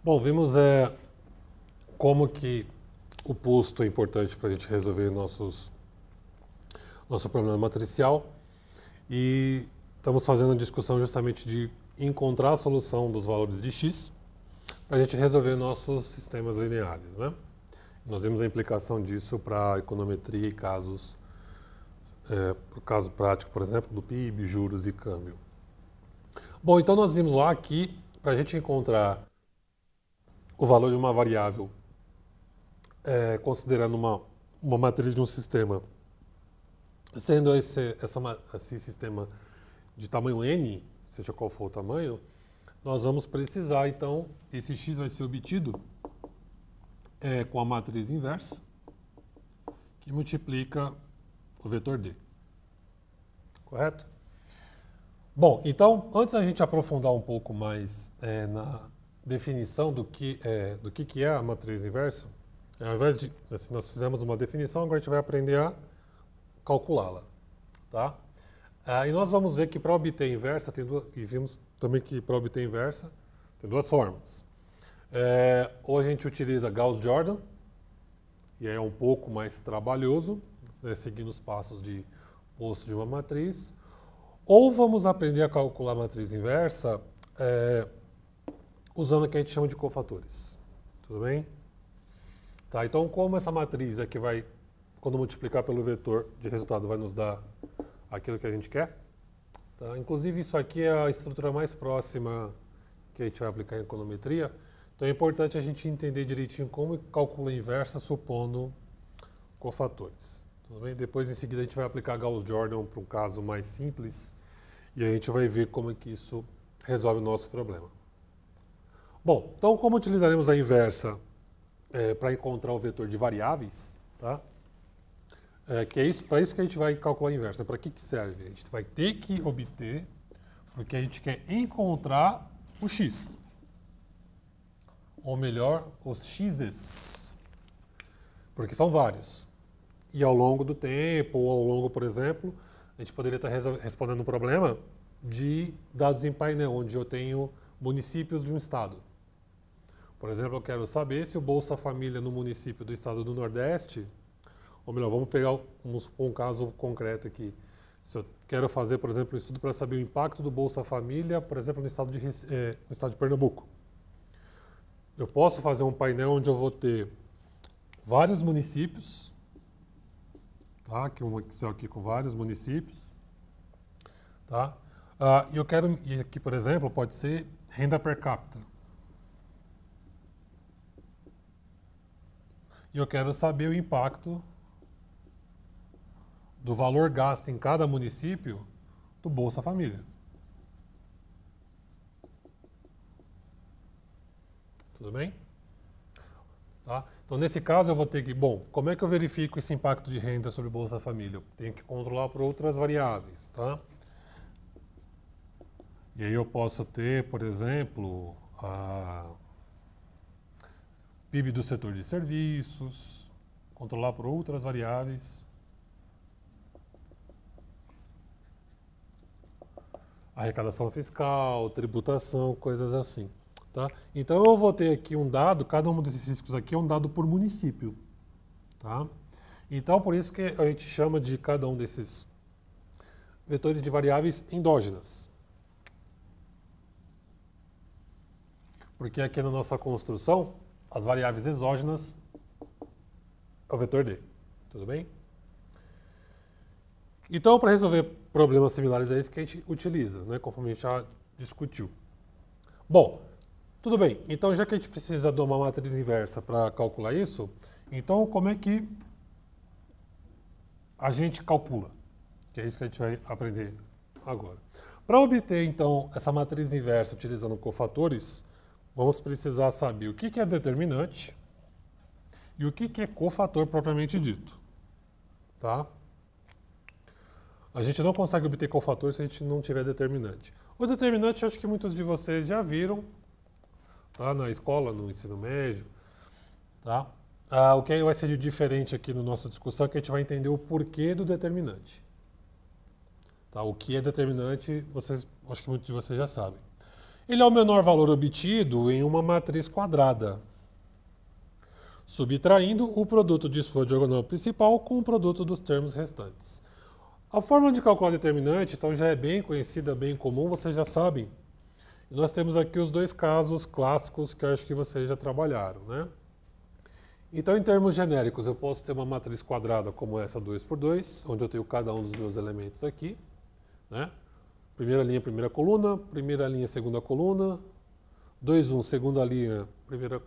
Bom, vimos como que o posto é importante para a gente resolver nosso problema matricial e estamos fazendo a discussão justamente de encontrar a solução dos valores de x para a gente resolver nossos sistemas lineares, né? Nós vimos a implicação disso para econometria e casos, para o caso prático, por exemplo, do PIB, juros e câmbio. Bom, então nós vimos lá que para a gente encontrar o valor de uma variável considerando uma matriz de um sistema, sendo esse sistema de tamanho n, seja qual for o tamanho, nós vamos precisar, então, esse x vai ser obtido com a matriz inversa, que multiplica o vetor d. Correto? Bom, então, antes da gente aprofundar um pouco mais na definição do que é a matriz inversa, ao invés de assim, nós fizemos uma definição, agora a gente vai aprender a calculá-la. Tá? E nós vamos ver que para obter inversa, e vimos também que para obter inversa tem duas formas. Ou a gente utiliza Gauss-Jordan, e é um pouco mais trabalhoso, seguindo os passos de posto de uma matriz, ou vamos aprender a calcular a matriz inversa usando o que a gente chama de cofatores. Tudo bem? Tá, então, como essa matriz aqui vai, quando multiplicar pelo vetor de resultado, vai nos dar aquilo que a gente quer. Tá? Inclusive, isso aqui é a estrutura mais próxima que a gente vai aplicar em econometria. Então, é importante a gente entender direitinho como calcula a inversa supondo cofatores. Tudo bem? Depois, em seguida, a gente vai aplicar Gauss-Jordan para um caso mais simples e a gente vai ver como é que isso resolve o nosso problema. Bom, então, como utilizaremos a inversa para encontrar o vetor de variáveis, tá? Que é isso, para isso que a gente vai calcular a inversa. Para que serve? A gente vai ter que obter, porque a gente quer encontrar o x. Ou melhor, os x's. Porque são vários. E ao longo do tempo, ou ao longo, por exemplo, a gente poderia estar respondendo um problema de dados em painel, onde eu tenho municípios de um estado. Por exemplo, eu quero saber se o Bolsa Família no município do estado do Nordeste, ou melhor, vamos pegar um caso concreto aqui. Se eu quero fazer, por exemplo, um estudo para saber o impacto do Bolsa Família, por exemplo, no estado de Pernambuco. Eu posso fazer um painel onde eu vou ter vários municípios, tá? Aqui um Excel aqui com vários municípios, tá? E aqui, por exemplo, pode ser renda per capita. E eu quero saber o impacto do valor gasto em cada município do Bolsa Família. Tudo bem? Tá? Então, nesse caso, eu vou ter que... Bom, como é que eu verifico esse impacto de renda sobre o Bolsa Família? Eu tenho que controlar por outras variáveis. Tá? E aí eu posso ter, por exemplo, PIB do setor de serviços, controlar por outras variáveis. Arrecadação fiscal, tributação, coisas assim. Tá? Então eu vou ter aqui um dado, cada um desses riscos aqui é um dado por município. Tá? Então por isso que a gente chama de cada um desses vetores de variáveis endógenas. Porque aqui na nossa construção, as variáveis exógenas é o vetor D. Tudo bem? Então, para resolver problemas similares a esse que a gente utiliza, né, conforme a gente já discutiu. Bom, tudo bem. Então, já que a gente precisa de uma matriz inversa para calcular isso, então como é que a gente calcula? Que é isso que a gente vai aprender agora. Para obter, então, essa matriz inversa utilizando cofatores, vamos precisar saber o que é determinante e o que é cofator propriamente dito. Tá? A gente não consegue obter cofator se a gente não tiver determinante. O determinante, eu acho que muitos de vocês já viram, tá? Na escola, no ensino médio. Tá? O que vai ser de diferente aqui na nossa discussão é que a gente vai entender o porquê do determinante. Tá? O que é determinante, acho que muitos de vocês já sabem. Ele é o menor valor obtido em uma matriz quadrada, subtraindo o produto de sua diagonal principal com o produto dos termos restantes. A forma de calcular determinante, então, já é bem conhecida, bem comum, vocês já sabem. E nós temos aqui os dois casos clássicos que eu acho que vocês já trabalharam, né? Então, em termos genéricos, eu posso ter uma matriz quadrada como essa 2 por 2, onde eu tenho cada um dos meus elementos aqui, né? Primeira linha, primeira linha, segunda coluna, 2, 1, segunda linha, primeira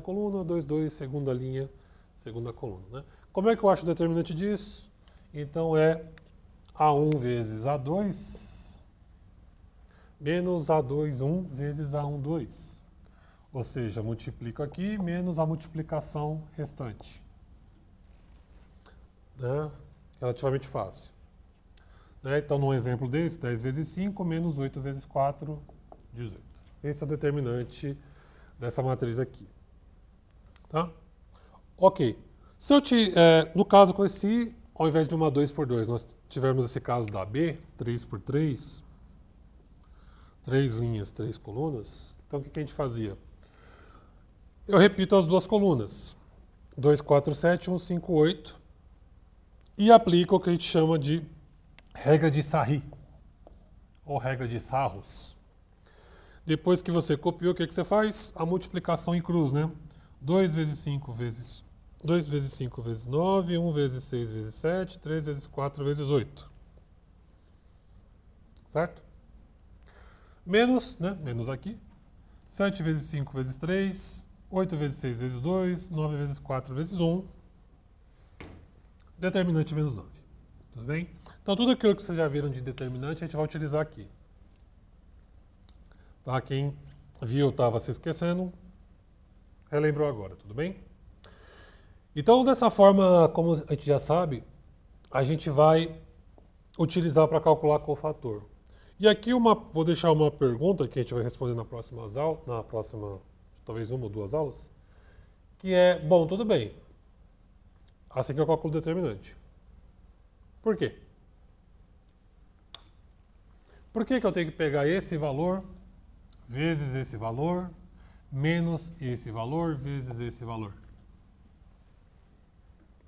coluna, 2, 2, segunda linha, segunda coluna, né? Como é que eu acho o determinante disso? Então, é A1 vezes A2 menos A2, 1 vezes A1, 2. Ou seja, multiplico aqui menos a multiplicação restante. Né? Relativamente fácil. Né? Então, num exemplo desse, 10 vezes 5 menos 8 vezes 4, 18. Esse é o determinante dessa matriz aqui. Tá? Ok. Se eu no caso com esse, ao invés de uma 2 por 2, nós tivermos esse caso da B, 3 por 3, 3 linhas, 3 colunas, então o que a gente fazia? Eu repito as duas colunas, 2, 4, 7, 1, 5, 8, e aplico o que a gente chama de regra de Sarri, ou regra de Sarros. Depois que você copiou, o que você faz? A multiplicação em cruz, né? 2 vezes 5 vezes 2 vezes 5 vezes 9, 1 vezes 6 vezes 7, 3 vezes 4 vezes 8. Certo? Menos, né? Menos aqui. 7 vezes 5 vezes 3, 8 vezes 6 vezes 2, 9 vezes 4 vezes 1. Determinante menos 9. Tudo bem? Então, tudo aquilo que vocês já viram de determinante, a gente vai utilizar aqui. Tá? Quem viu estava se esquecendo, relembrou agora, tudo bem? Então, dessa forma, como a gente já sabe, a gente vai utilizar para calcular cofator. E aqui vou deixar uma pergunta que a gente vai responder na próxima, talvez uma ou duas aulas, que é, bom, tudo bem, assim que eu calculo o determinante. Por quê? Por que eu tenho que pegar esse valor vezes esse valor, menos esse valor vezes esse valor?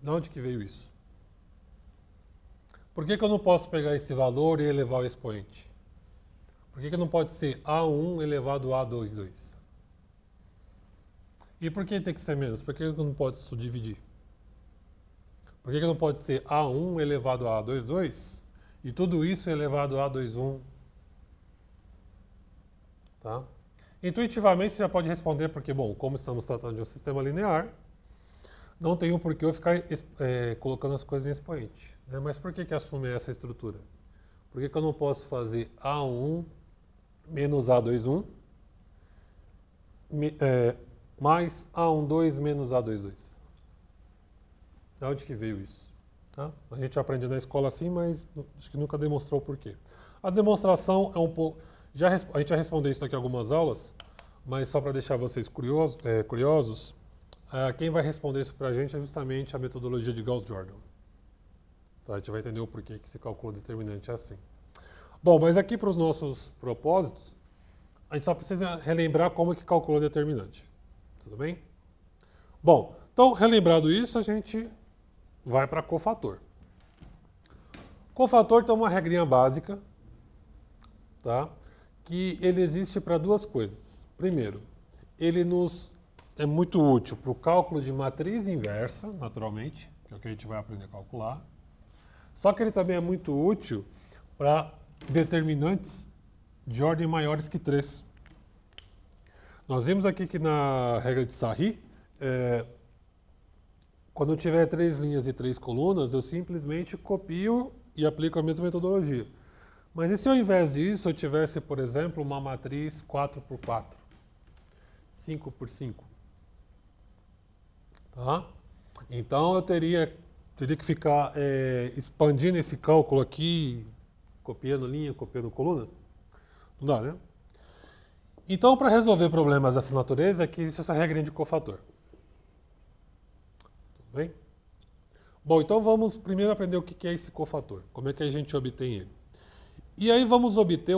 De onde que veio isso? Por que eu não posso pegar esse valor e elevar ao expoente? Por que não pode ser A1 elevado a A22? E por que tem que ser menos? Por que não pode subdividir? Por que não pode ser A1 elevado a A22 e tudo isso elevado a A21? Tá? Intuitivamente você já pode responder porque, bom, como estamos tratando de um sistema linear, não tem um porquê eu ficar colocando as coisas em expoente. Né? Mas por que assume essa estrutura? Por que eu não posso fazer A1 menos A21 mais A12 menos A22? De onde que veio isso? Tá? A gente aprende na escola assim, mas acho que nunca demonstrou o porquê. A demonstração é um pouco... a gente vai responder isso daqui em algumas aulas, mas só para deixar vocês curiosos, quem vai responder isso para a gente é justamente a metodologia de Gauss-Jordan. Tá? A gente vai entender o porquê que se calcula o determinante assim. Bom, mas aqui para os nossos propósitos, a gente só precisa relembrar como que calcula o determinante. Tudo bem? Bom, então, relembrado isso, a gente vai para cofator. Cofator tem uma regrinha básica, tá? Que ele existe para duas coisas. Primeiro, ele é muito útil para o cálculo de matriz inversa, naturalmente, que é o que a gente vai aprender a calcular. Só que ele também é muito útil para determinantes de ordem maiores que 3. Nós vimos aqui que na regra de Sarri, quando eu tiver 3 linhas e 3 colunas, eu simplesmente copio e aplico a mesma metodologia. Mas e se ao invés disso eu tivesse, por exemplo, uma matriz 4 por 4, 5 por 5? Tá? Então eu teria que ficar expandindo esse cálculo aqui, copiando linha, copiando coluna. Não dá, né? Então, para resolver problemas dessa natureza, aqui existe essa regrinha de cofator. Tudo bem? Bom, então vamos primeiro aprender o que é esse cofator. Como é que a gente obtém ele? E aí vamos obter,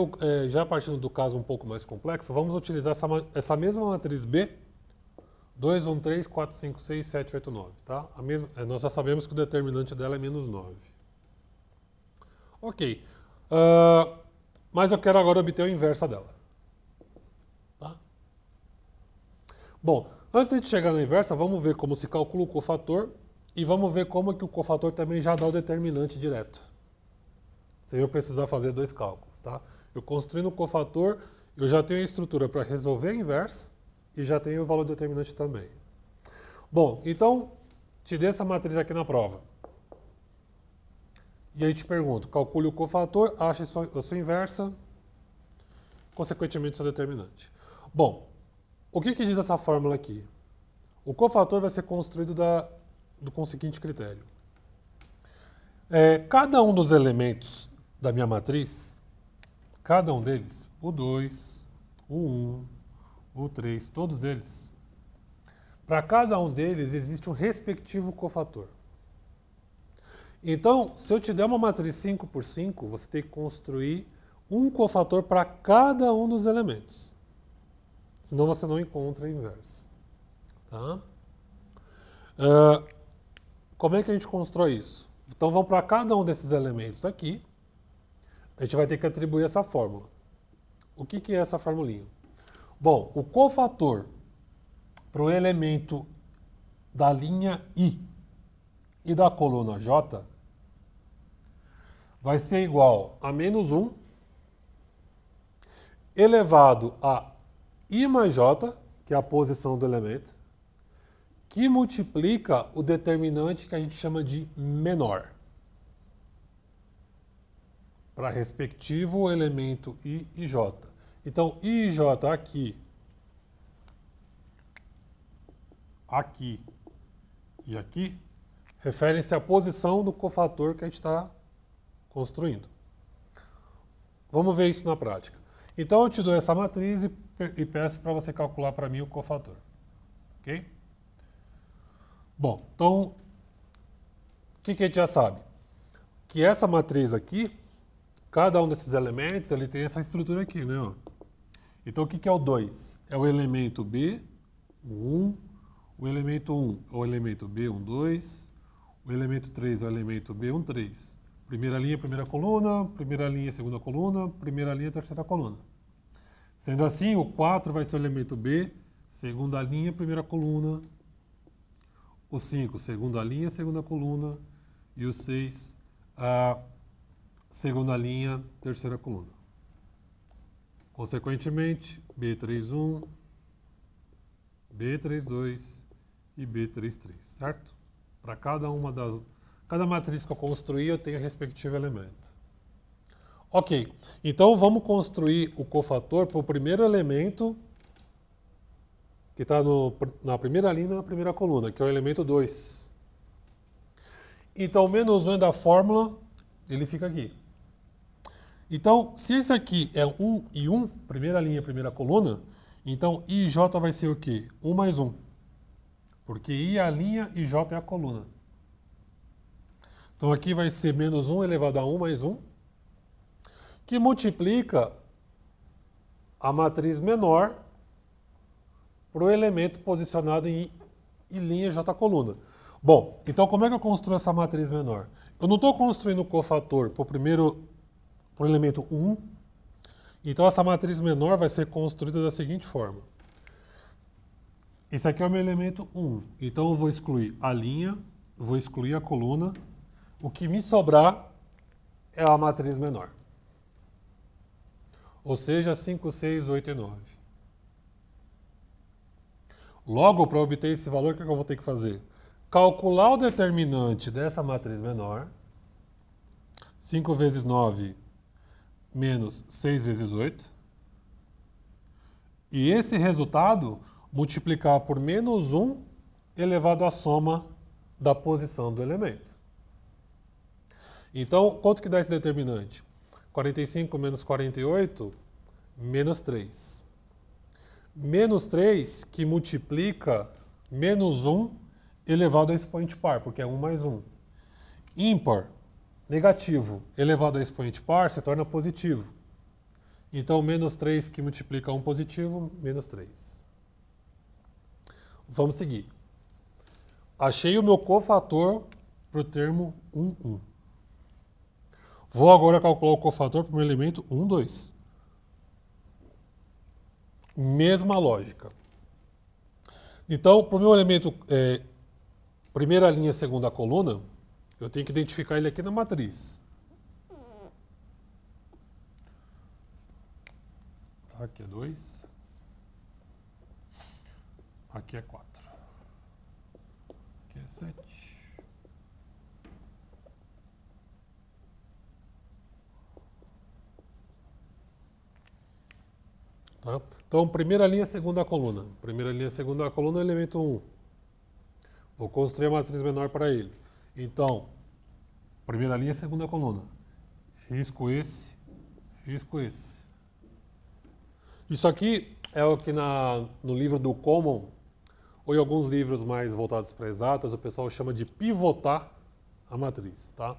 já partindo do caso um pouco mais complexo, vamos utilizar essa mesma matriz B, 2, 1, 3, 4, 5, 6, 7, 8, 9. Tá? Nós já sabemos que o determinante dela é menos 9. Ok. Mas eu quero agora obter o inverso dela. Tá? Bom, antes de chegar na inversa, vamos ver como se calcula o cofator e vamos ver como que o cofator também já dá o determinante direto, sem eu precisar fazer dois cálculos. Tá? Eu construindo o cofator, eu já tenho a estrutura para resolver a inversa e já tenho o valor determinante também. Bom, então, te dei essa matriz aqui na prova. E aí te pergunto, calcule o cofator, ache a sua inversa, consequentemente o seu determinante. Bom, o que diz essa fórmula aqui? O cofator vai ser construído com o seguinte critério. Cada um dos elementos da minha matriz, cada um deles, o 2, o 1, o 3, todos eles, para cada um deles existe um respectivo cofator. Então, se eu te der uma matriz 5 por 5, você tem que construir um cofator para cada um dos elementos. Senão você não encontra a inversa. Tá? Como é que a gente constrói isso? Então vamos para cada um desses elementos aqui. A gente vai ter que atribuir essa fórmula. O que é essa formulinha? Bom, o cofator para o elemento da linha I e da coluna J vai ser igual a menos 1 elevado a I mais J, que é a posição do elemento, que multiplica o determinante que a gente chama de menor, para respectivo elemento I e J. Então, I e J aqui e aqui, referem-se à posição do cofator que a gente está construindo. Vamos ver isso na prática. Então, eu te dou essa matriz e peço para você calcular para mim o cofator. Ok? Bom, então, o que a gente já sabe? Que essa matriz aqui, cada um desses elementos, ele tem essa estrutura aqui, né? Ó. Então, o que é o 2? É o elemento B, o 1, o elemento 1 é o elemento B, 1, 2, o elemento 3 é o elemento B, 1, 3. Primeira linha, primeira linha, segunda coluna, primeira linha, terceira coluna. Sendo assim, o 4 vai ser o elemento B, segunda linha, primeira coluna. O 5, segunda linha, segunda coluna. E o 6, a segunda linha, terceira coluna. Consequentemente, B31, B32 e B33, certo? Para cada matriz que eu construir, eu tenho o respectivo elemento. Ok, então vamos construir o cofator para o primeiro elemento que está na primeira linha e na primeira coluna, que é o elemento 2. Então, o menos 1 da fórmula, ele fica aqui. Então, se esse aqui é 1 e 1, primeira linha e primeira coluna, então I e J vai ser o quê? 1 mais 1. Porque I é a linha e J é a coluna. Então, aqui vai ser menos 1 elevado a 1 mais 1, que multiplica a matriz menor para o elemento posicionado em I linha e J coluna. Bom, então como é que eu construo essa matriz menor? Eu não estou construindo o cofator para o elemento 1. Então essa matriz menor vai ser construída da seguinte forma. Esse aqui é o meu elemento 1. Então eu vou excluir a linha, vou excluir a coluna. O que me sobrar é a matriz menor. Ou seja, 5, 6, 8 e 9. Logo, para obter esse valor, o que eu vou ter que fazer? Calcular o determinante dessa matriz menor. 5 vezes 9 menos 6 vezes 8. E esse resultado multiplicar por menos 1 elevado à soma da posição do elemento. Então, quanto que dá esse determinante? 45 menos 48, menos 3. Menos 3 que multiplica menos 1 elevado a expoente par, porque é 1 mais 1. Ímpar negativo elevado a expoente par se torna positivo. Então, menos 3 que multiplica 1 positivo, menos 3. Vamos seguir. Achei o meu cofator para o termo 1, 1. Vou agora calcular o cofator para o meu elemento 1, 2. Mesma lógica. Então, para o meu elemento primeira linha, segunda coluna, eu tenho que identificar ele aqui na matriz. Tá, aqui é 2. Aqui é 4. Aqui é 7. Tá? Então, primeira linha, segunda coluna. Primeira linha, segunda coluna, elemento 1. Vou construir a matriz menor para ele. Então, primeira linha, segunda coluna. Risco esse, risco esse. Isso aqui é o que no livro do Common, ou em alguns livros mais voltados para exatas, o pessoal chama de pivotar a matriz. Tá?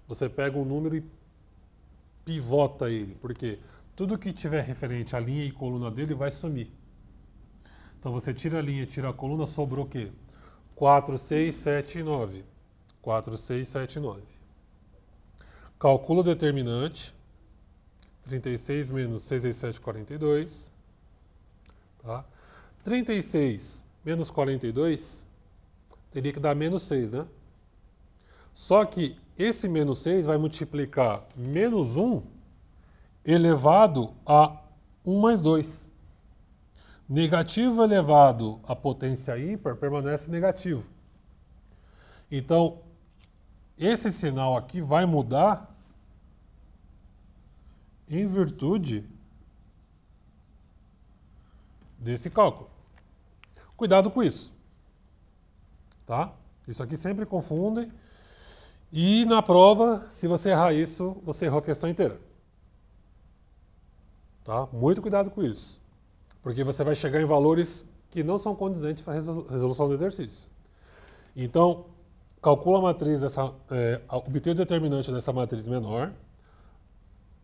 Você pega um número e pivota ele. Por quê? Tudo que tiver referente à linha e coluna dele vai sumir. Então você tira a linha, tira a coluna, sobrou o quê? 4, 6, 7 e 9. 4, 6, 7 e 9. Calcula o determinante. 36 menos 6 vezes 7, 42. Tá? 36 menos 42 teria que dar menos 6, né? Só que esse menos 6 vai multiplicar menos 1 elevado a 1 mais 2. Negativo elevado à potência ímpar permanece negativo. Então, esse sinal aqui vai mudar em virtude desse cálculo. Cuidado com isso. Tá? Isso aqui sempre confunde. E na prova, se você errar isso, você errou a questão inteira. Tá? Muito cuidado com isso. Porque você vai chegar em valores que não são condizentes para a resolução do exercício. Então, calcula a matriz obter o determinante dessa matriz menor.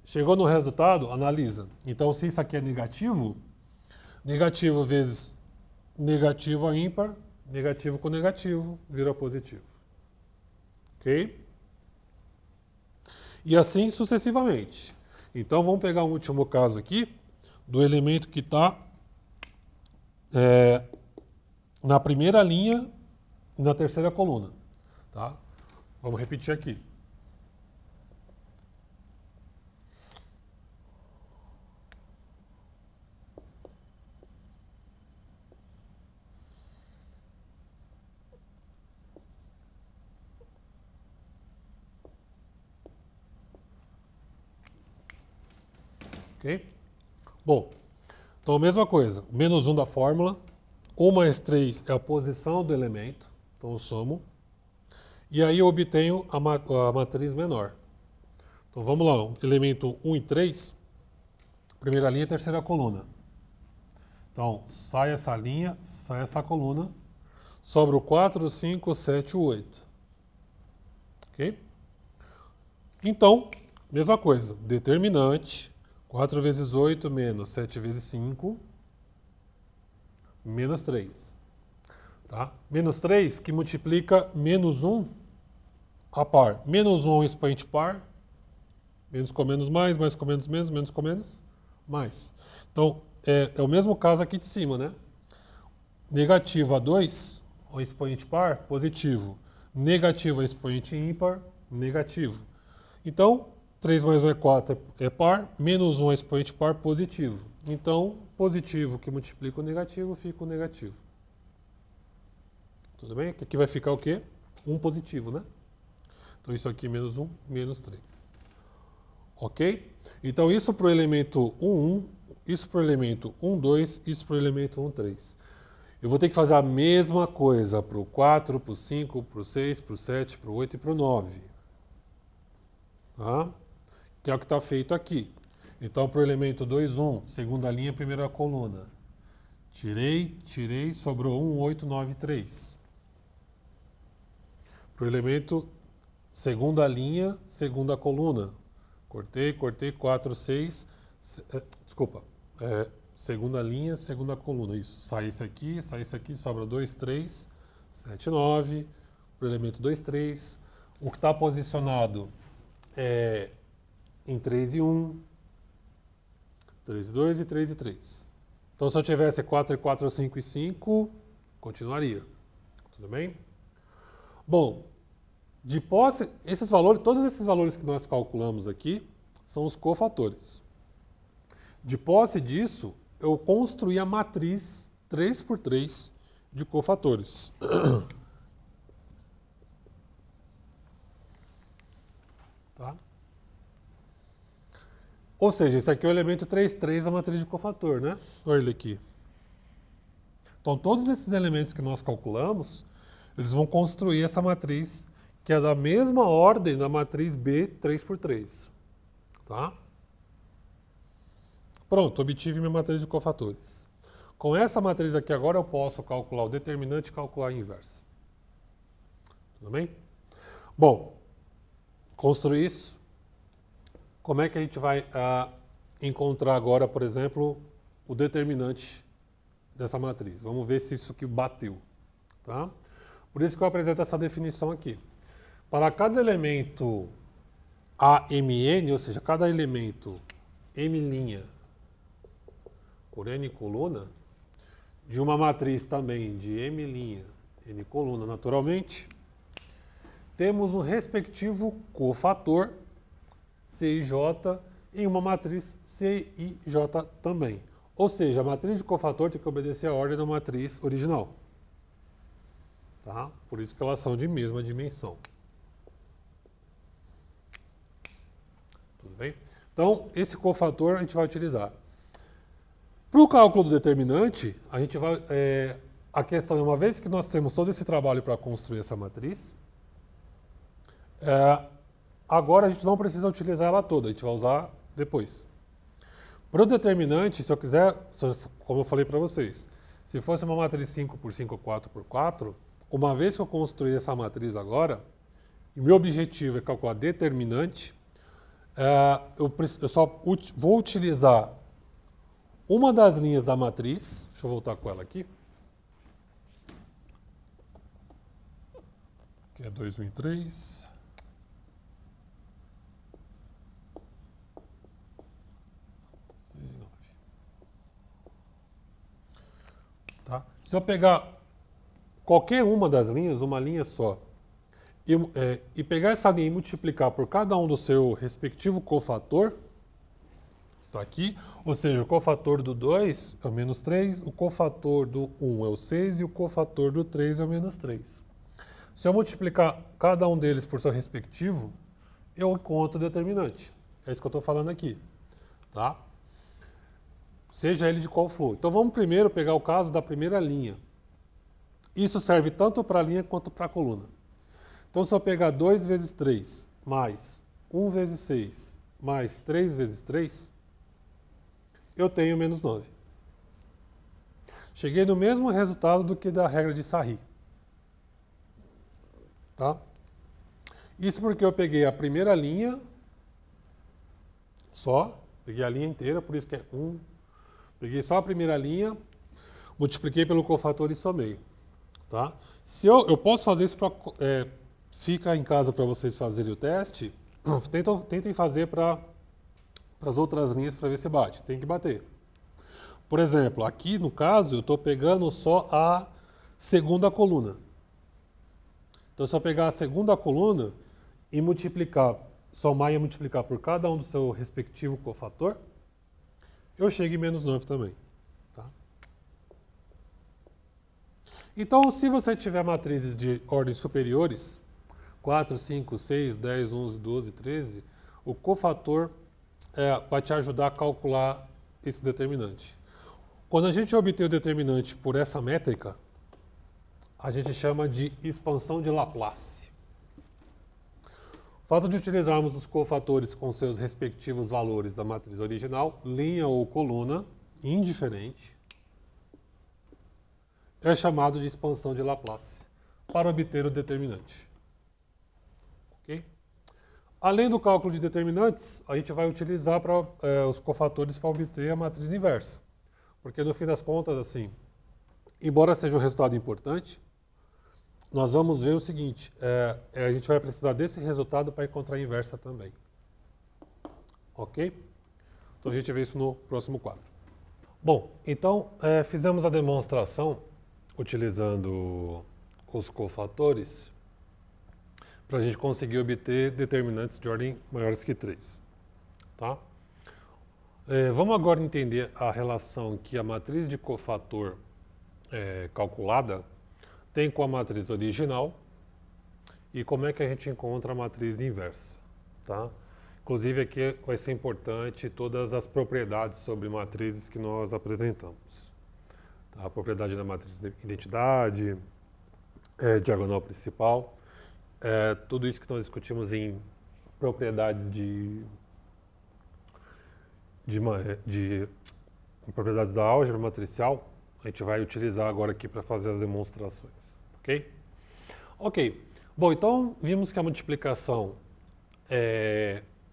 Chegou no resultado, analisa. Então, se isso aqui é negativo, negativo vezes negativo a ímpar, negativo com negativo, vira positivo. Ok? E assim sucessivamente. Então, vamos pegar um último caso aqui, do elemento que está na primeira linha e na terceira coluna. Tá? Vamos repetir aqui. Ok? Bom, então a mesma coisa, menos 1 da fórmula, 1 mais 3 é a posição do elemento, então eu somo, e aí eu obtenho a matriz menor. Então vamos lá, elemento 1 e 3, primeira linha e terceira coluna. Então sai essa linha, sai essa coluna, sobra o 4, 5, 7 e 8. Ok? Então, mesma coisa, determinante. 4 vezes 8 menos 7 vezes 5, menos 3. Tá? Menos 3 que multiplica menos 1 a par. Menos 1 é um expoente par, menos com menos mais com menos menos com menos mais. Então, é o mesmo caso aqui de cima, né? Negativo a 2, um expoente par, positivo. Negativo a expoente ímpar, negativo. Então, 3 mais 1 é 4, é par, menos 1 é expoente par, positivo. Então, positivo que multiplica o negativo, fica o negativo. Tudo bem? Aqui vai ficar o quê? 1 positivo, né? Então, isso aqui menos 1, menos 3. Ok? Então, isso para o elemento 1, 1, isso para o elemento 1, 2, isso para o elemento 1, 3. Eu vou ter que fazer a mesma coisa para o 4, para o 5, para o 6, para o 7, para o 8 e para o 9. Tá? Que é o que está feito aqui. Então, para o elemento 2, 1, segunda linha, primeira coluna. Tirei, sobrou 1, 8, 9, 3. Para o elemento segunda linha, segunda coluna. Cortei, 4, 6. Desculpa. Segunda linha, segunda coluna. Isso. Sai isso aqui, sobra 2, 3, 7, 9. Para o elemento 2, 3. O que está posicionado é em 3 e 1. 3 e 2 e 3 e 3. Então, se eu tivesse 4 e 4, 5 e 5, continuaria. Tudo bem? Bom, de posse, esses valores, todos esses valores que nós calculamos aqui são os cofatores. De posse disso, eu construí a matriz 3×3 de cofatores. Tá? Ou seja, esse aqui é o elemento 3, 3 da matriz de cofator, né? Olha ele aqui. Então, todos esses elementos que nós calculamos, eles vão construir essa matriz que é da mesma ordem da matriz B 3×3. Tá? Pronto, obtive minha matriz de cofatores. Com essa matriz aqui agora eu posso calcular o determinante e calcular a inversa. Tudo bem? Bom, construir isso. Como é que a gente vai encontrar agora, por exemplo, o determinante dessa matriz? Vamos ver se isso aqui bateu. Tá? Por isso que eu apresento essa definição aqui. Para cada elemento AMN, ou seja, cada elemento M' por N coluna, de uma matriz também de M', N coluna naturalmente, temos um respectivo cofator CIJ em uma matriz CIJ também. Ou seja, a matriz de cofator tem que obedecer à ordem da matriz original. Tá? Por isso que elas são de mesma dimensão. Tudo bem? Então, esse cofator a gente vai utilizar. Para o cálculo do determinante, a gente vai, a questão é, uma vez que nós temos todo esse trabalho para construir essa matriz, agora a gente não precisa utilizar ela toda, a gente vai usar depois. Para o determinante, se eu quiser, como eu falei para vocês, se fosse uma matriz 5×5, 4×4, uma vez que eu construir essa matriz agora, e meu objetivo é calcular determinante, eu só vou utilizar uma das linhas da matriz. Deixa eu voltar com ela aqui. Que é 2, 1 e 3. 6 e 9. Tá? Se eu pegar qualquer uma das linhas, uma linha só, e pegar essa linha e multiplicar por cada um do seu respectivo cofator, está aqui, ou seja, o cofator do 2 é o menos 3, o cofator do 1 é o 6 e o cofator do 3 é o menos 3. Se eu multiplicar cada um deles por seu respectivo, eu encontro o determinante. É isso que eu estou falando aqui. Tá? Seja ele de qual for. Então vamos primeiro pegar o caso da primeira linha. Isso serve tanto para a linha quanto para a coluna. Então se eu pegar 2 vezes 3 mais 1 vezes 6 mais 3 vezes 3, eu tenho menos 9. Cheguei no mesmo resultado do que da regra de Sarri. Tá? Isso porque eu peguei a primeira linha só, peguei a linha inteira, por isso que é 1. Peguei só a primeira linha, multipliquei pelo cofator e somei. Tá? Se eu posso fazer isso para... fica em casa para vocês fazerem o teste. Tentem fazer para as outras linhas para ver se bate. Tem que bater. Por exemplo, aqui no caso eu estou pegando só a segunda coluna. Então se eu pegar a segunda coluna e multiplicar, somar e multiplicar por cada um do seu respectivo cofator, eu chego em menos 9 também. Tá? Então se você tiver matrizes de ordens superiores, 4, 5, 6, 10, 11, 12, 13, o cofator vai te ajudar a calcular esse determinante. Quando a gente obter o determinante por essa métrica, a gente chama de expansão de Laplace. O fato de utilizarmos os cofatores com seus respectivos valores da matriz original, linha ou coluna, indiferente, é chamado de expansão de Laplace para obter o determinante. ok? Além do cálculo de determinantes, a gente vai utilizar os cofatores para obter a matriz inversa. Porque no fim das contas, assim, embora seja um resultado importante, nós vamos ver o seguinte, a gente vai precisar desse resultado para encontrar a inversa também. Ok? Então a gente vê isso no próximo quadro. Bom, então fizemos a demonstração utilizando os cofatores para a gente conseguir obter determinantes de ordem maiores que 3. Tá? Vamos agora entender a relação que a matriz de cofator calculada tem com a matriz original e como é que a gente encontra a matriz inversa. Tá? Inclusive aqui vai ser importante todas as propriedades sobre matrizes que nós apresentamos. Tá? A propriedade da matriz de identidade, diagonal principal, tudo isso que nós discutimos em propriedades propriedades da álgebra matricial, a gente vai utilizar agora aqui para fazer as demonstrações, ok? Ok, bom, então vimos que a multiplicação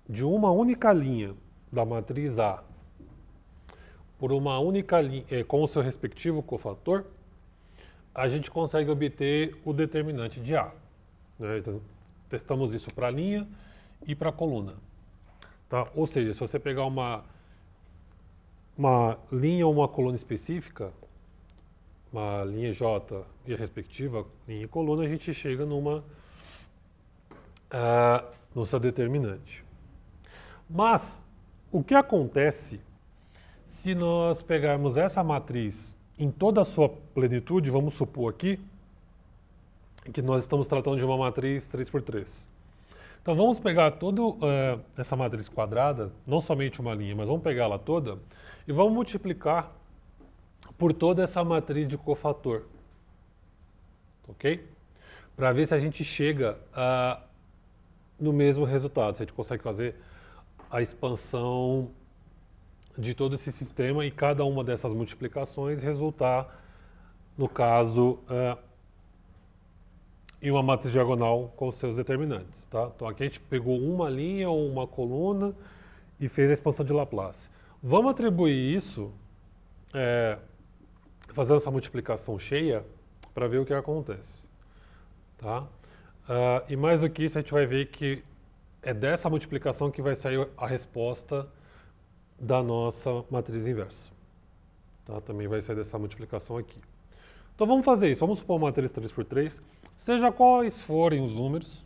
de uma única linha da matriz A por uma única linha com o seu respectivo cofator, a gente consegue obter o determinante de A. Né? Então, testamos isso para a linha e para a coluna. Tá? Ou seja, se você pegar uma linha ou uma coluna específica, uma linha J e a respectiva linha e coluna, a gente chega no seu determinante. Mas, o que acontece se nós pegarmos essa matriz em toda a sua plenitude, vamos supor aqui, que nós estamos tratando de uma matriz 3×3. Então vamos pegar toda essa matriz quadrada, não somente uma linha, mas vamos pegar ela toda e vamos multiplicar por toda essa matriz de cofator. Ok? Para ver se a gente chega no mesmo resultado, se a gente consegue fazer a expansão de todo esse sistema e cada uma dessas multiplicações resultar, no caso, em uma matriz diagonal com seus determinantes. Tá? Então aqui a gente pegou uma linha ou uma coluna e fez a expansão de Laplace. Vamos atribuir isso, fazendo essa multiplicação cheia, para ver o que acontece. Tá? E mais do que isso, a gente vai ver que é dessa multiplicação que vai sair a resposta da nossa matriz inversa. Tá? Também vai sair dessa multiplicação aqui. Então vamos fazer isso. Vamos supor uma matriz 3×3, seja quais forem os números.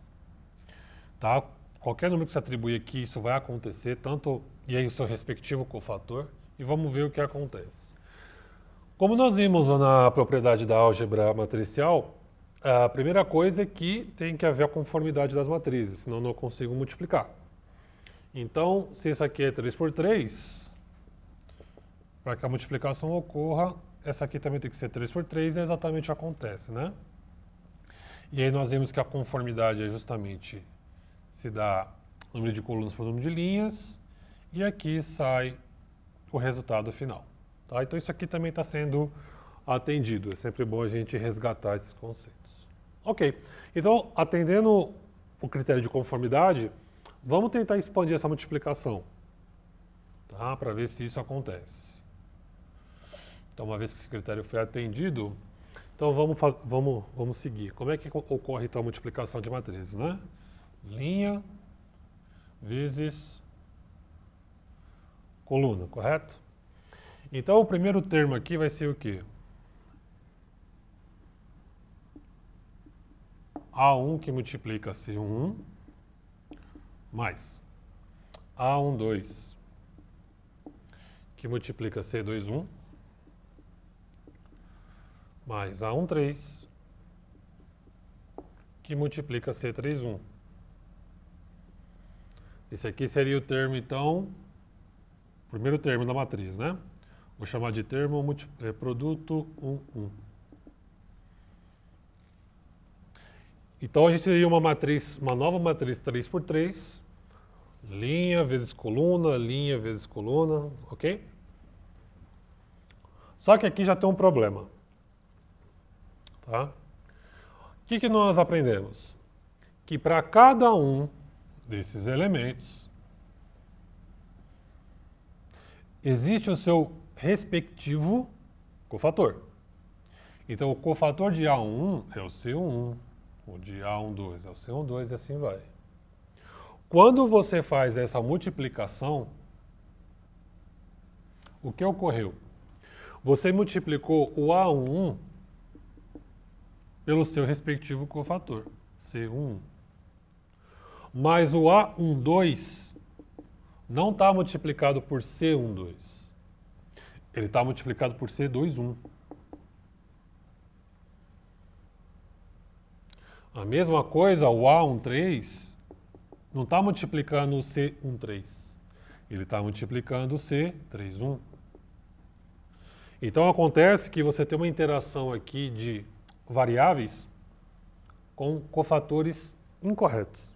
Tá? Qualquer número que você atribuir aqui, isso vai acontecer, e aí o seu respectivo cofator. E vamos ver o que acontece. Como nós vimos na propriedade da álgebra matricial, a primeira coisa é que tem que haver a conformidade das matrizes, senão eu não consigo multiplicar. Então, se isso aqui é 3×3, para que a multiplicação ocorra, essa aqui também tem que ser 3×3 e exatamente acontece, né? E aí nós vemos que a conformidade é justamente se dá número de colunas por número de linhas, e aqui sai o resultado final. Tá? Então isso aqui também está sendo atendido, é sempre bom a gente resgatar esses conceitos. Ok, então atendendo o critério de conformidade, vamos tentar expandir essa multiplicação, tá? Para ver se isso acontece. Então, uma vez que esse critério foi atendido, então vamos seguir. Como é que ocorre então a multiplicação de matrizes, né? Linha vezes coluna, correto? Então, o primeiro termo aqui vai ser o quê? A1 que multiplica C1 mais A12 que multiplica C21 mais A13 que multiplica C31. Esse aqui seria o termo, então, primeiro termo da matriz, né? Vou chamar de termo produto 1, 1. Então a gente teria uma nova matriz 3×3, linha vezes coluna, ok? Só que aqui já tem um problema. Tá? O que nós aprendemos? que para cada um desses elementos existe o seu respectivo cofator. Então, o cofator de A11 é o C11, o de A12 é o C12 e assim vai. Quando você faz essa multiplicação, o que ocorreu? Você multiplicou o A11 pelo seu respectivo cofator, C11. Mas o A12 não está multiplicado por C12. Ele está multiplicado por C21. A mesma coisa, o A13 não está multiplicando o C13. Ele está multiplicando o C31. Então acontece que você tem uma interação aqui de variáveis com cofatores incorretos.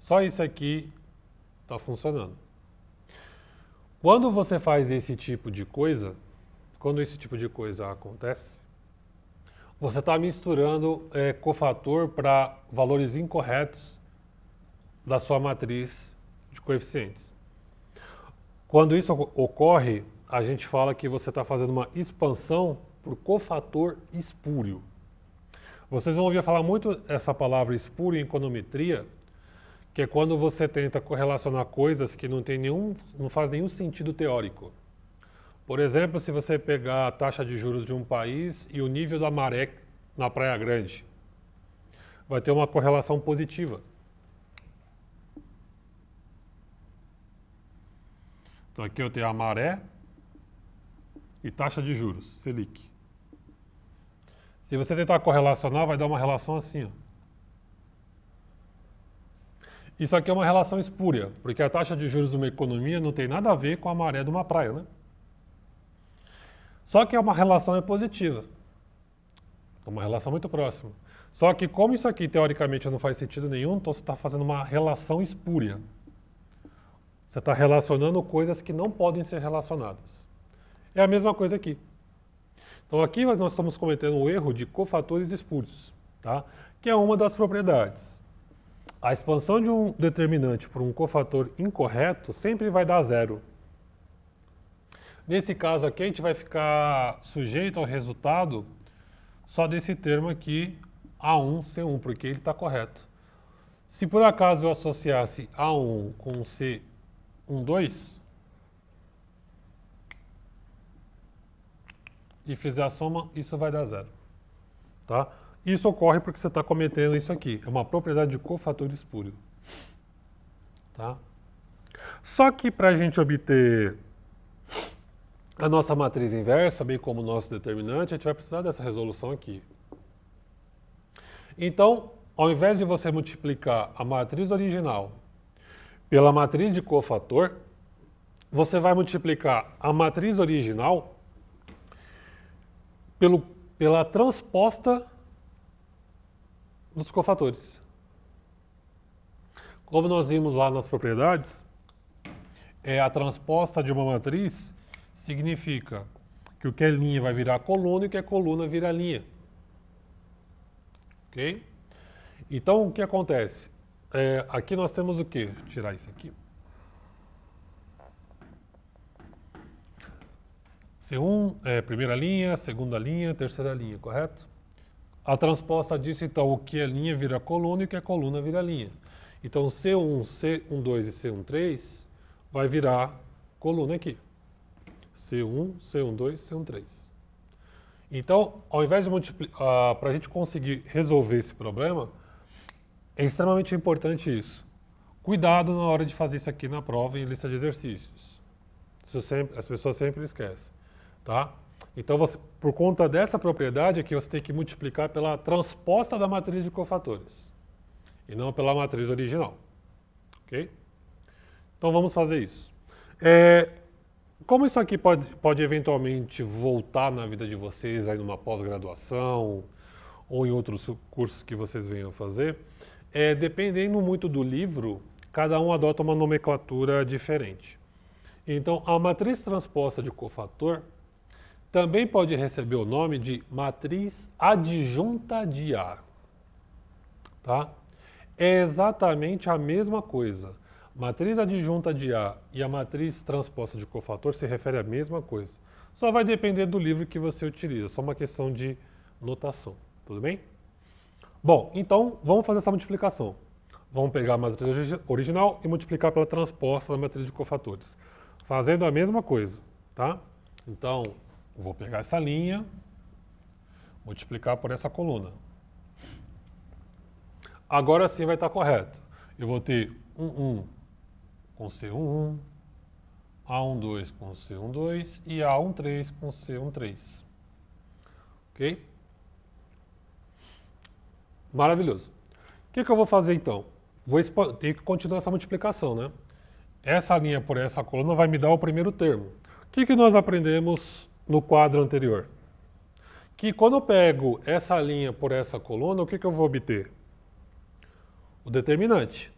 Só isso aqui está funcionando. Quando você faz esse tipo de coisa, quando esse tipo de coisa acontece, você está misturando cofator para valores incorretos da sua matriz de coeficientes. Quando isso ocorre, a gente fala que você está fazendo uma expansão por cofator espúrio. Vocês vão ouvir falar muito essa palavra espúrio em econometria, que é quando você tenta correlacionar coisas que não faz nenhum sentido teórico. Por exemplo, se você pegar a taxa de juros de um país e o nível da maré na Praia Grande, vai ter uma correlação positiva. Então aqui eu tenho a maré e taxa de juros, Selic. Se você tentar correlacionar, vai dar uma relação assim, ó. Isso aqui é uma relação espúria, porque a taxa de juros de uma economia não tem nada a ver com a maré de uma praia, né? Só que é uma relação positiva. É uma relação muito próxima. Só que como isso aqui teoricamente não faz sentido nenhum, então você está fazendo uma relação espúria. Você está relacionando coisas que não podem ser relacionadas. É a mesma coisa aqui. Então aqui nós estamos cometendo um erro de cofatores espúrios, tá? Que é uma das propriedades. A expansão de um determinante por um cofator incorreto sempre vai dar zero. Nesse caso aqui, a gente vai ficar sujeito ao resultado só desse termo aqui, A1, C1, porque ele está correto. Se por acaso eu associasse A1 com C12 e fizer a soma, isso vai dar zero. Tá? Isso ocorre porque você está cometendo isso aqui. É uma propriedade de cofator espúrio. Tá? Só que para a gente obter a nossa matriz inversa, bem como o nosso determinante, a gente vai precisar dessa resolução aqui. Então, ao invés de você multiplicar a matriz original pela matriz de cofator, você vai multiplicar a matriz original pela transposta dos cofatores. Como nós vimos lá nas propriedades, a transposta de uma matriz significa que o que é linha vai virar coluna e o que é coluna vira linha. Ok? Então, o que acontece? Aqui nós temos o quê? Vou tirar isso aqui. C1 é primeira linha, segunda linha, terceira linha, correto? A transposta disso, então, o que é linha vira coluna e o que é coluna vira linha. Então, C1, C12 e C13 vai virar coluna aqui. C1, C12, C13. Então, ao invés de multiplicar, para a gente conseguir resolver esse problema, é extremamente importante isso. Cuidado na hora de fazer isso aqui na prova em lista de exercícios. As pessoas sempre esquecem. Tá? Então, por conta dessa propriedade aqui, você tem que multiplicar pela transposta da matriz de cofatores e não pela matriz original. Ok? Então, vamos fazer isso. Como isso aqui pode eventualmente voltar na vida de vocês aí numa pós-graduação ou em outros cursos que vocês venham fazer, dependendo muito do livro, cada um adota uma nomenclatura diferente. Então, a matriz transposta de cofator também pode receber o nome de matriz adjunta de A. tá? É exatamente a mesma coisa. Matriz adjunta de A e a matriz transposta de cofator se refere à mesma coisa. Só vai depender do livro que você utiliza, só uma questão de notação, tudo bem? Bom, então vamos fazer essa multiplicação. Vamos pegar a matriz original e multiplicar pela transposta da matriz de cofatores. Fazendo a mesma coisa, tá? Então, vou pegar essa linha, multiplicar por essa coluna. Agora sim vai estar correto. Eu vou ter 1 com C11, A12 com C12 e A13 com C13. Ok? Maravilhoso. O que eu vou fazer então? Ter que continuar essa multiplicação, né? Essa linha por essa coluna vai me dar o primeiro termo. O que nós aprendemos no quadro anterior? Que quando eu pego essa linha por essa coluna, o que eu vou obter? O determinante.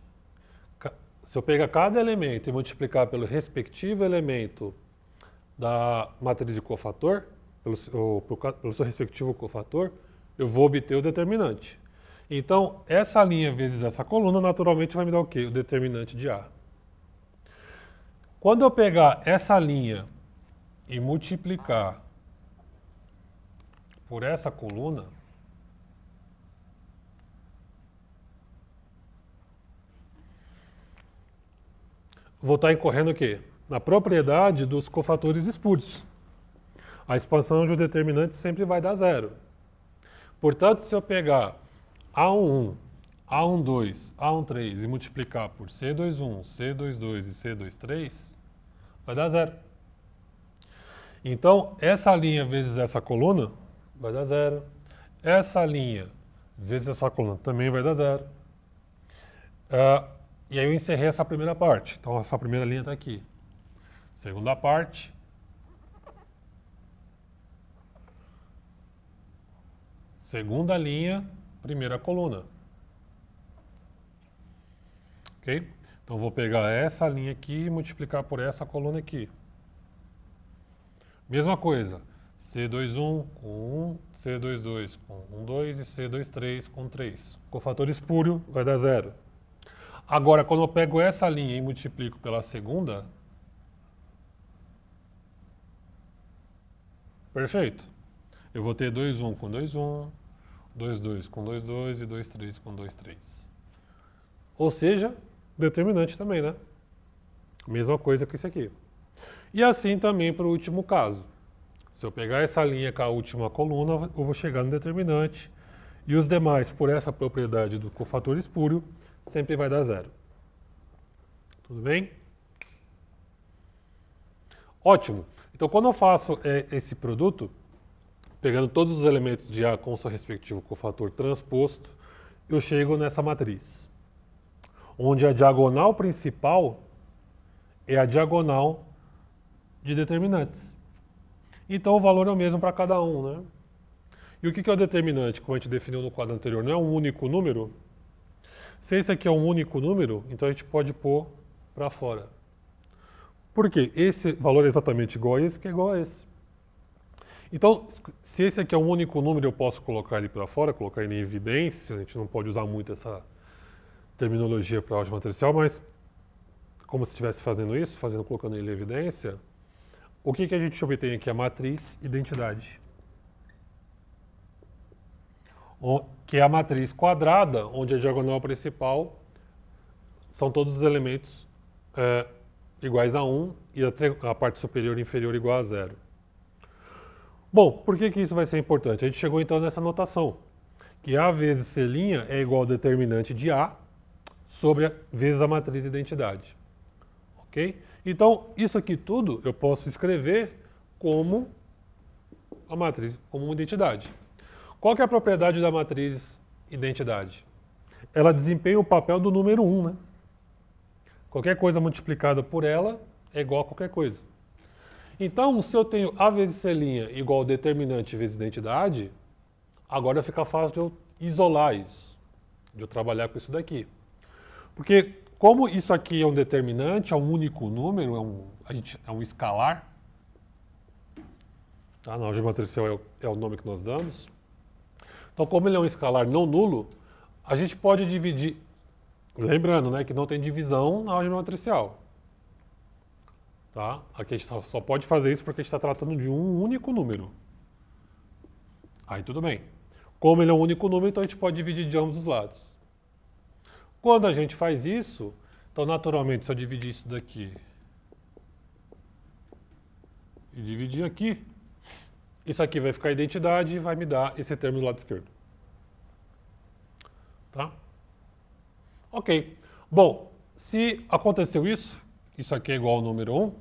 Se eu pegar cada elemento e multiplicar pelo respectivo elemento da matriz de cofator, pelo seu respectivo cofator, eu vou obter o determinante. Então, essa linha vezes essa coluna, naturalmente vai me dar o quê? O determinante de A. Quando eu pegar essa linha e multiplicar por essa coluna, vou estar incorrendo o quê? Na propriedade dos cofatores espúrios. A expansão de um determinante sempre vai dar zero. Portanto, se eu pegar A11, A12, A13 e multiplicar por C21, C22 e C23, vai dar zero. Então, essa linha vezes essa coluna vai dar zero. Essa linha vezes essa coluna também vai dar zero. E aí eu encerrei essa primeira parte. Então, essa primeira linha está aqui. Segunda parte. Segunda linha, primeira coluna. Ok? Então, vou pegar essa linha aqui e multiplicar por essa coluna aqui. Mesma coisa. C21 com 1, C22 com 1, 2 e C23 com 3. Cofator espúrio vai dar zero. Agora, quando eu pego essa linha e multiplico pela segunda, perfeito. Eu vou ter 2,1 com 2,1, 2,2 com 2,2 e 2,3 com 2,3. Ou seja, determinante também, né? Mesma coisa que isso aqui. E assim também para o último caso. Se eu pegar essa linha com a última coluna, eu vou chegar no determinante. E os demais, por essa propriedade do cofator espúrio, sempre vai dar zero. Tudo bem? Ótimo. Então, quando eu faço esse produto, pegando todos os elementos de A com seu respectivo cofator transposto, eu chego nessa matriz, onde a diagonal principal é a diagonal de determinantes. Então, o valor é o mesmo para cada um, né? E o que é o determinante, como a gente definiu no quadro anterior? Não é um único número? Se esse aqui é um único número, então a gente pode pôr para fora. Por quê? Esse valor é exatamente igual a esse, que é igual a esse. Então, se esse aqui é um único número, eu posso colocar ele para fora, colocar ele em evidência. A gente não pode usar muito essa terminologia para álgebra matricial, mas como se estivesse fazendo isso, colocando ele em evidência, o que a gente obtém aqui? A matriz identidade. Que é a matriz quadrada, onde a diagonal principal são todos os elementos iguais a 1 e a parte superior e inferior igual a 0. Bom, por que isso vai ser importante? A gente chegou então nessa notação, que A vezes C' é igual ao determinante de A sobre vezes a matriz identidade. Ok? Então, isso aqui tudo eu posso escrever como a matriz, como uma identidade. Qual que é a propriedade da matriz identidade? Ela desempenha o papel do número 1, né? Qualquer coisa multiplicada por ela é igual a qualquer coisa. Então, se eu tenho A vezes C' igual ao determinante vezes identidade, agora fica fácil de eu isolar isso, de eu trabalhar com isso daqui. Porque, como isso aqui é um determinante, é um único número, é um escalar, tá? Na álgebra matricial é o nome que nós damos. Então, como ele é um escalar não nulo, A gente pode dividir, lembrando, né, que não tem divisão na álgebra matricial. Tá? Aqui a gente só pode fazer isso porque a gente está tratando de um único número. Aí tudo bem. Como ele é um único número, então a gente pode dividir de ambos os lados. Quando a gente faz isso, então naturalmente se eu dividir isso daqui e dividir aqui, isso aqui vai ficar identidade e vai me dar esse termo do lado esquerdo. Tá? Ok. Bom, se aconteceu isso, isso aqui é igual ao número 1,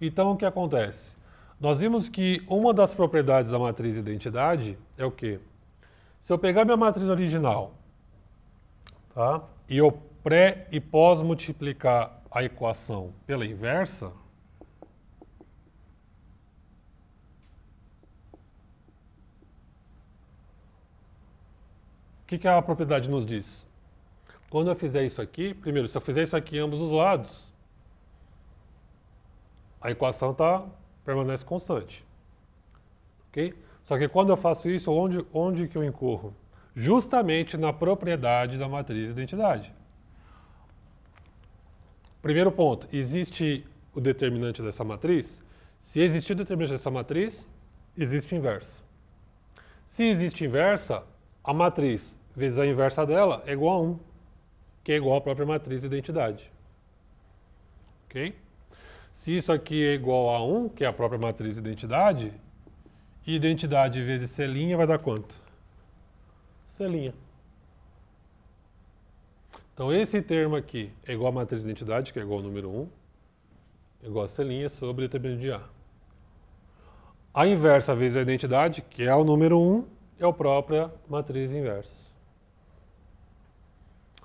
então o que acontece? Nós vimos que uma das propriedades da matriz identidade é o quê? Se eu pegar minha matriz original, tá? E eu pré e pós multiplicar a equação pela inversa, o que a propriedade nos diz? Quando eu fizer isso aqui, primeiro, se eu fizer isso aqui em ambos os lados, a equação permanece constante. Ok? Só que quando eu faço isso, onde que eu incorro? Justamente na propriedade da matriz identidade. Primeiro ponto, existe o determinante dessa matriz? Se existir o determinante dessa matriz, existe inversa. Se existe inversa, a matriz vezes a inversa dela é igual a 1, que é igual à própria matriz identidade. Ok? Se isso aqui é igual a 1, que é a própria matriz identidade, identidade vezes C' vai dar quanto? C'. Então esse termo aqui é igual à matriz identidade, que é igual ao número 1, é igual a C' sobre determinante de A. A inversa vezes a identidade, que é o número 1, é a própria matriz inversa.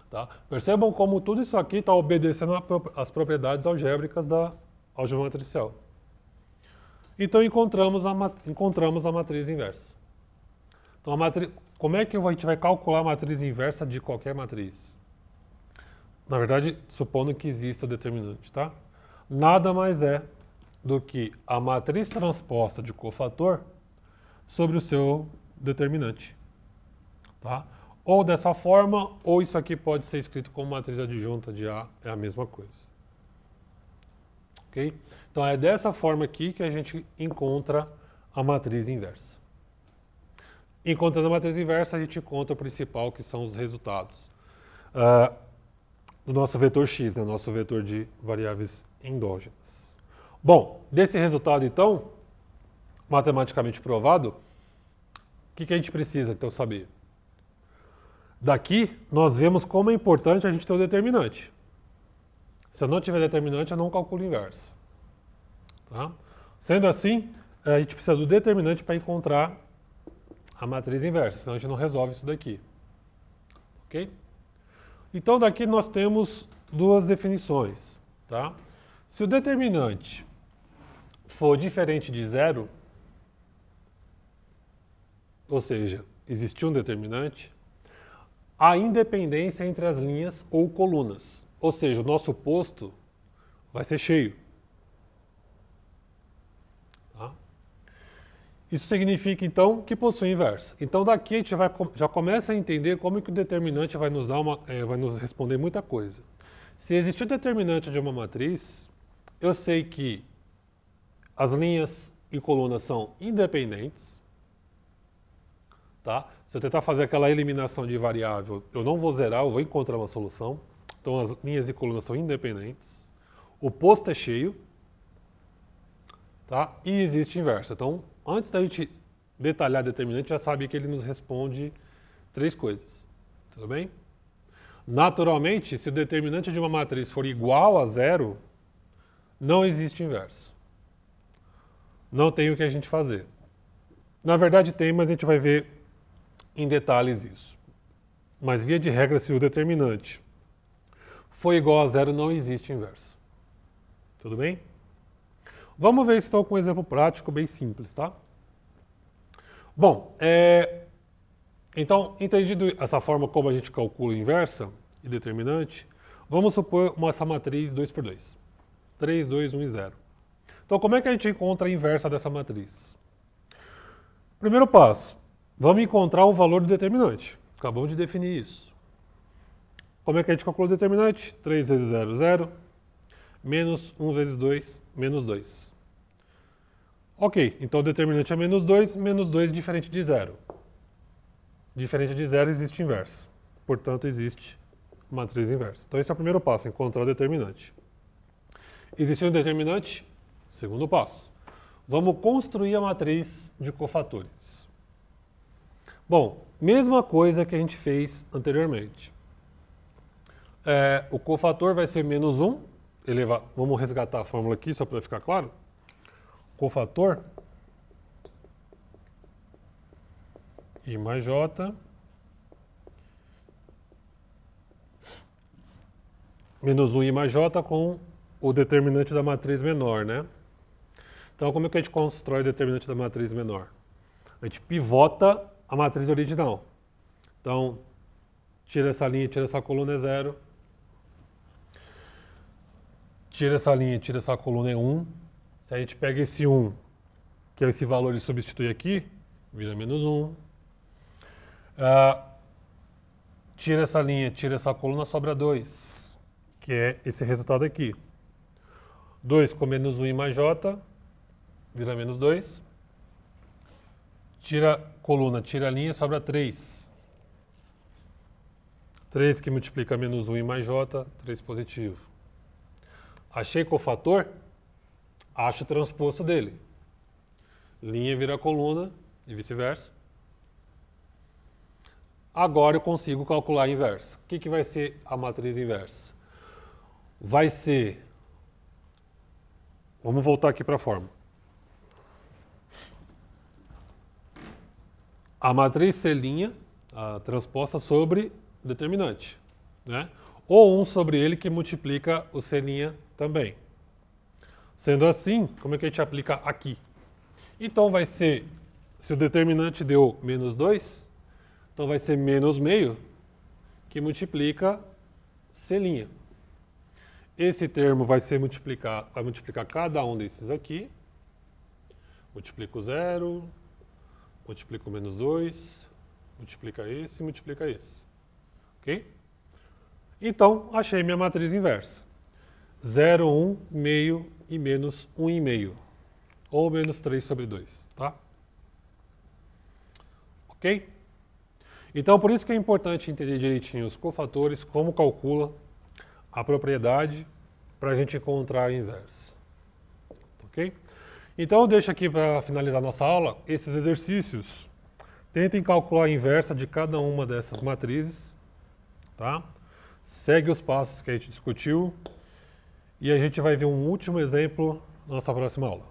Tá? Percebam como tudo isso aqui está obedecendo às propriedades algébricas da álgebra matricial. Então encontramos a matriz inversa. Então como é que a gente vai calcular a matriz inversa de qualquer matriz? Na verdade, supondo que exista determinante, tá? Nada mais é do que a matriz transposta de cofator sobre o seu determinante. Tá? Ou dessa forma, ou isso aqui pode ser escrito como matriz adjunta de A, é a mesma coisa. Ok? Então é dessa forma aqui que a gente encontra a matriz inversa. Encontrando a matriz inversa, a gente encontra o principal, que são os resultados do nosso vetor x, né? Nosso vetor de variáveis endógenas. Bom, desse resultado, então, matematicamente provado, o que a gente precisa, então, saber? Daqui, nós vemos como é importante a gente ter o determinante. Se eu não tiver determinante, eu não calculo inversa. Tá? Sendo assim, a gente precisa do determinante para encontrar a matriz inversa, senão a gente não resolve isso daqui. Ok? Então, daqui nós temos duas definições. Tá? Se o determinante for diferente de zero, ou seja, existiu um determinante, há independência entre as linhas ou colunas. Ou seja, o nosso posto vai ser cheio. Tá? Isso significa, então, que possui inversa. Então, daqui a gente já começa a entender como que o determinante vai nos responder muita coisa. Se existir o determinante de uma matriz, eu sei que as linhas e colunas são independentes. Tá? Se eu tentar fazer aquela eliminação de variável, eu não vou zerar, eu vou encontrar uma solução. Então as linhas e colunas são independentes. O posto é cheio. Tá? E existe inversa. Então, antes da gente detalhar determinante, já sabe que ele nos responde três coisas. Tudo bem? Naturalmente, se o determinante de uma matriz for igual a zero, não existe inversa. Não tem o que a gente fazer. Na verdade tem, mas a gente vai ver em detalhes isso. Mas via de regra, se o determinante for igual a zero, não existe inversa. Tudo bem? Vamos ver então com um exemplo prático bem simples, tá? Bom, então, entendido essa forma como a gente calcula inversa e determinante, vamos supor essa matriz 2 por 2. 3, 2, 1 e 0. Então, como é que a gente encontra a inversa dessa matriz? Primeiro passo, vamos encontrar o valor do determinante. Acabamos de definir isso. Como é que a gente calcula o determinante? 3 vezes 0, 0. Menos 1 vezes 2, menos 2. Ok, então o determinante é menos 2 diferente de 0. Diferente de 0 existe inverso. Portanto, existe matriz inversa. Então, esse é o primeiro passo, encontrar o determinante. Existe um determinante? Segundo passo. Vamos construir a matriz de cofatores. Bom, mesma coisa que a gente fez anteriormente. O cofator vai ser menos 1. Vamos resgatar a fórmula aqui, só para ficar claro. Cofator I mais J menos 1 I mais J com o determinante da matriz menor, né? Então, como é que a gente constrói o determinante da matriz menor? A gente pivota a matriz original. Então, tira essa linha, tira essa coluna, é 0. Tira essa linha, tira essa coluna, é 1. Se a gente pega esse 1, que é esse valor, e substitui aqui, vira menos 1. Tira essa linha, tira essa coluna, sobra 2, que é esse resultado aqui. 2 com menos 1 I mais J, vira menos 2. Tira coluna, tira a linha, sobra 3. 3 que multiplica menos 1 I mais J, 3 positivo. Achei cofator? Acho o transposto dele. Linha vira coluna e vice-versa. Agora eu consigo calcular a inversa. O que vai ser a matriz inversa? Vai ser... Vamos voltar aqui para a fórmula. A matriz C' transposta sobre o determinante, né? Ou 1 sobre ele que multiplica o C' também. Sendo assim, como é que a gente aplica aqui? Então vai ser, se o determinante deu menos 2, então vai ser menos meio que multiplica C'. Esse termo vai multiplicar cada um desses aqui. Multiplica o 0, multiplica o menos 2, multiplica esse, multiplica esse. Ok? Então, achei minha matriz inversa. 0, 1, meio e menos 1 e meio. Ou menos 3 sobre 2, tá? Ok? Então, por isso que é importante entender direitinho os cofatores, como calcula a propriedade para a gente encontrar a inversa. Ok? Então, eu deixo aqui para finalizar nossa aula esses exercícios. Tentem calcular a inversa de cada uma dessas matrizes, tá? Segue os passos que a gente discutiu e a gente vai ver um último exemplo na nossa próxima aula.